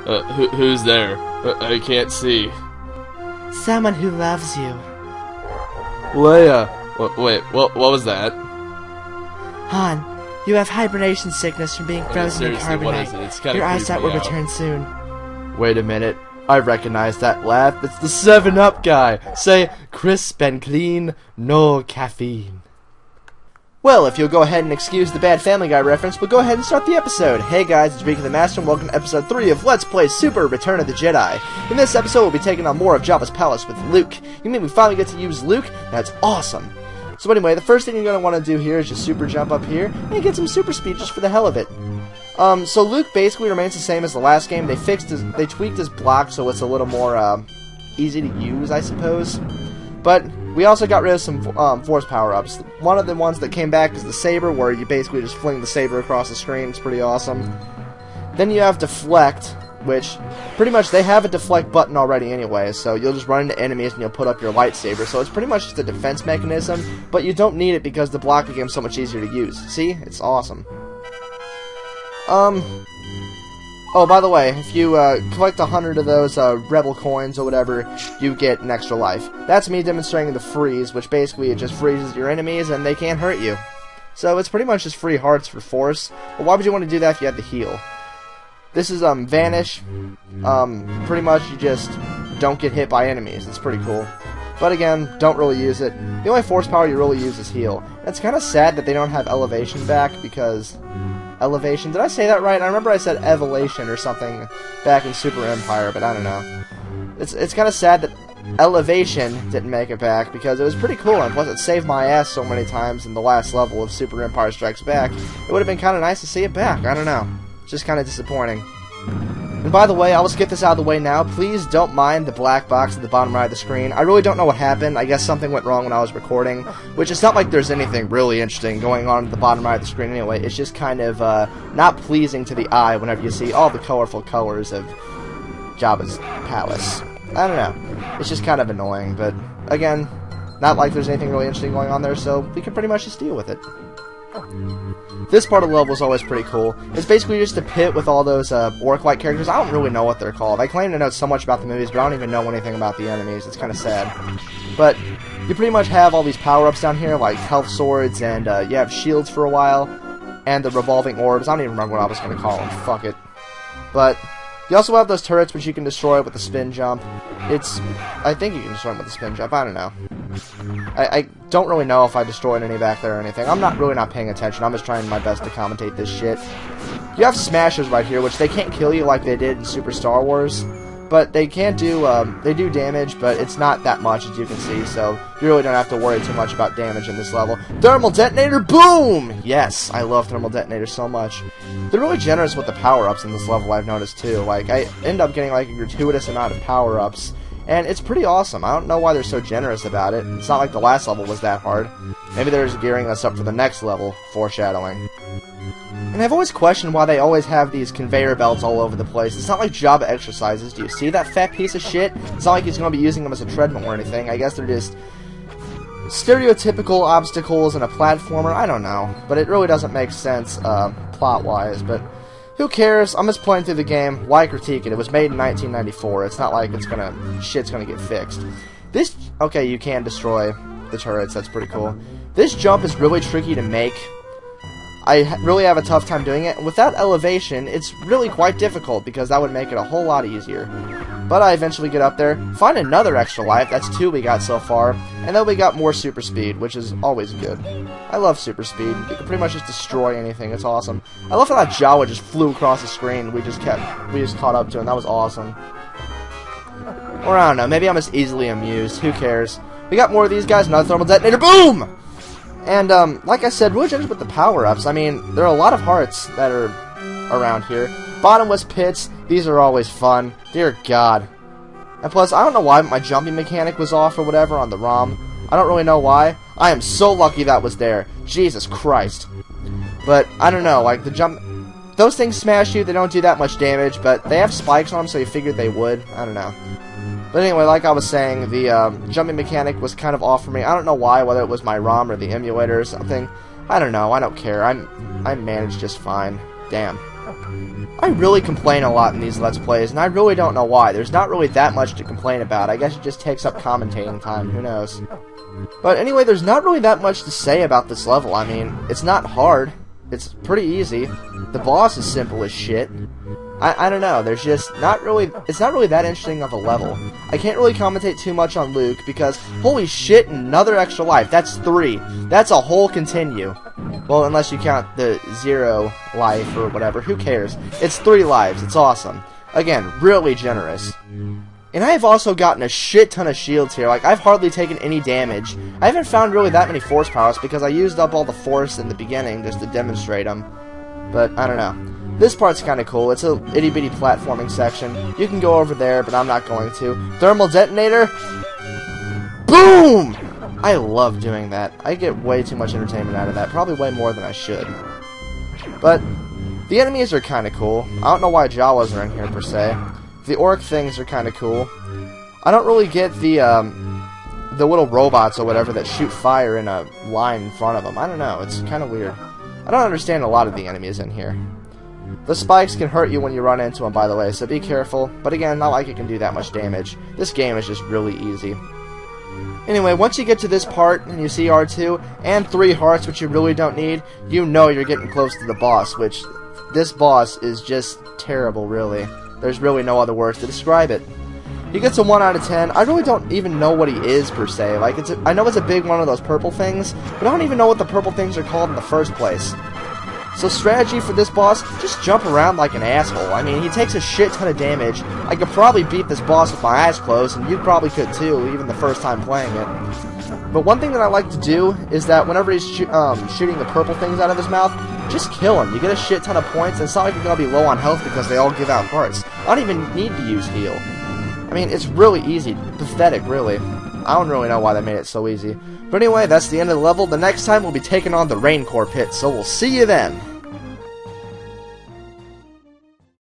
Who's there? I can't see. Someone who loves you. Leia. Wait, what was that? Han, you have hibernation sickness from being frozen in Seriously, what is carbonite. it? It's kinda Your eyesight will creeping me out. return soon. Wait a minute. I recognize that laugh. It's the 7-Up guy. Say, crisp and clean, no caffeine. Well, if you'll go ahead and excuse the bad Family Guy reference, we'll go ahead and start the episode. Hey guys, it's Rick the Master, and welcome to episode 3 of Let's Play Super Return of the Jedi. In this episode, we'll be taking on more of Jabba's palace with Luke. You mean we finally get to use Luke? That's awesome. So anyway, the first thing you're going to want to do here is just super jump up here and get some super speed just for the hell of it. So Luke basically remains the same as the last game. They tweaked his block so it's a little more easy to use, I suppose. But we also got rid of some force power-ups. One of the ones that came back is the saber, where you basically just fling the saber across the screen. It's pretty awesome. Then you have deflect, which pretty much they have a deflect button already anyway, so you'll just run into enemies and you'll put up your lightsaber. So it's pretty much just a defense mechanism, but you don't need it because the block becomes so much easier to use. See? It's awesome. Oh, by the way, if you collect 100 of those rebel coins or whatever, you get an extra life. That's me demonstrating the freeze, which basically it just freezes your enemies and they can't hurt you. So it's pretty much just free hearts for force. But why would you want to do that if you had the heal? This is vanish. Pretty much you just don't get hit by enemies. It's pretty cool. But again, don't really use it. The only force power you really use is heal. And it's kind of sad that they don't have elevation back because... Elevation. Did I say that right? I remember I said evolution or something back in Super Empire, but I don't know. It's kind of sad that elevation didn't make it back because it was pretty cool, and plus it saved my ass so many times in the last level of Super Empire Strikes Back. It would have been kind of nice to see it back. I don't know. It's just kind of disappointing. And by the way, I will skip this out of the way now. Please don't mind the black box at the bottom right of the screen. I really don't know what happened. I guess something went wrong when I was recording, which it's not like there's anything really interesting going on at the bottom right of the screen anyway. It's just kind of not pleasing to the eye whenever you see all the colorful colors of Jabba's palace. I don't know. It's just kind of annoying, but again, not like there's anything really interesting going on there, so we can pretty much just deal with it. This part of the level is always pretty cool. It's basically just a pit with all those orc-like characters. I don't really know what they're called. I claim to know so much about the movies, but I don't even know anything about the enemies. It's kind of sad. But you pretty much have all these power-ups down here, like health swords, and you have shields for a while, and the revolving orbs. I don't even remember what I was going to call them. Fuck it. But you also have those turrets, which you can destroy with the spin jump. I think you can destroy them with the spin jump. I don't know. I don't really know if I destroyed any back there or anything. I'm not paying attention. I'm just trying my best to commentate this shit. You have smashers right here, which they can't kill you like they did in Super Star Wars, but they can do they do damage, but it's not that much as you can see. So you really don't have to worry too much about damage in this level. Thermal detonator, boom! Yes, I love thermal detonators so much. They're really generous with the power-ups in this level. I've noticed too. Like I end up getting like a gratuitous amount of power-ups. And it's pretty awesome. I don't know why they're so generous about it. It's not like the last level was that hard. Maybe they're just gearing us up for the next level, foreshadowing. And I've always questioned why they always have these conveyor belts all over the place. It's not like Jabba exercises. Do you see that fat piece of shit? It's not like he's going to be using them as a treadmill or anything. I guess they're just stereotypical obstacles in a platformer. I don't know. But it really doesn't make sense plot-wise. But who cares? I'm just playing through the game. Why critique it? It was made in 1994. It's not like shit's gonna get fixed. Okay, you can destroy the turrets. That's pretty cool. This jump is really tricky to make. I really have a tough time doing it. And without elevation, it's really quite difficult because that would make it a whole lot easier. But I eventually get up there, find another extra life. That's 2 we got so far. And then we got more super speed, which is always good. I love super speed. You can pretty much just destroy anything. It's awesome. I love how that Jawa just flew across the screen. We just caught up to him. That was awesome. Or I don't know. Maybe I'm just easily amused. Who cares? We got more of these guys. Another thermal detonator. Boom! And like I said, really generous with the power-ups. I mean, there are a lot of hearts that are around here. Bottomless pits. These are always fun. Dear God. And plus, I don't know why my jumping mechanic was off or whatever on the ROM. I don't really know why. I am so lucky that was there. Jesus Christ. But, I don't know, like, the jump... Those things smash you, they don't do that much damage, but they have spikes on them, so you figured they would. I don't know. But anyway, like I was saying, the jumping mechanic was kind of off for me. I don't know why, whether it was my ROM or the emulator or something. I don't know, I don't care. I managed just fine. Damn. I really complain a lot in these Let's Plays, and I really don't know why. There's not really that much to complain about. I guess it just takes up commentating time, who knows. But anyway, there's not really that much to say about this level. I mean, it's not hard. It's pretty easy. The boss is simple as shit. I don't know, there's just not really, it's not really that interesting of a level. I can't really commentate too much on Luke because, holy shit, another extra life. That's 3. That's a whole continue. Well, unless you count the 0 life or whatever, who cares? It's 3 lives, it's awesome. Again, really generous. And I have also gotten a shit ton of shields here. Like, I've hardly taken any damage. I haven't found really that many force powers because I used up all the force in the beginning just to demonstrate them. But, I don't know. This part's kind of cool. It's a itty-bitty platforming section. You can go over there, but I'm not going to. Thermal detonator. Boom! I love doing that. I get way too much entertainment out of that. Probably way more than I should. But the enemies are kind of cool. I don't know why Jawas are in here, per se. The orc things are kind of cool. I don't really get the little robots or whatever that shoot fire in a line in front of them. I don't know. It's kind of weird. I don't understand a lot of the enemies in here. The spikes can hurt you when you run into them, by the way, so be careful. But again, not like it can do that much damage. This game is just really easy. Anyway, once you get to this part, and you see R2, and 3 hearts, which you really don't need, you know you're getting close to the boss, which, this boss is just terrible, really. There's really no other words to describe it. He gets a 1 out of 10. I really don't even know what he is, per se. Like, I know it's a big one of those purple things, but I don't even know what the purple things are called in the first place. So strategy for this boss, just jump around like an asshole. I mean, he takes a shit ton of damage. I could probably beat this boss with my eyes closed, and you probably could too, even the first time playing it. But one thing that I like to do is that whenever he's shooting the purple things out of his mouth, just kill him. You get a shit ton of points, and it's not like you're going to be low on health because they all give out hearts. I don't even need to use heal. I mean, it's really easy. Pathetic, really. I don't really know why they made it so easy. But anyway, that's the end of the level. The next time we'll be taking on the Rain Core Pit, so we'll see you then.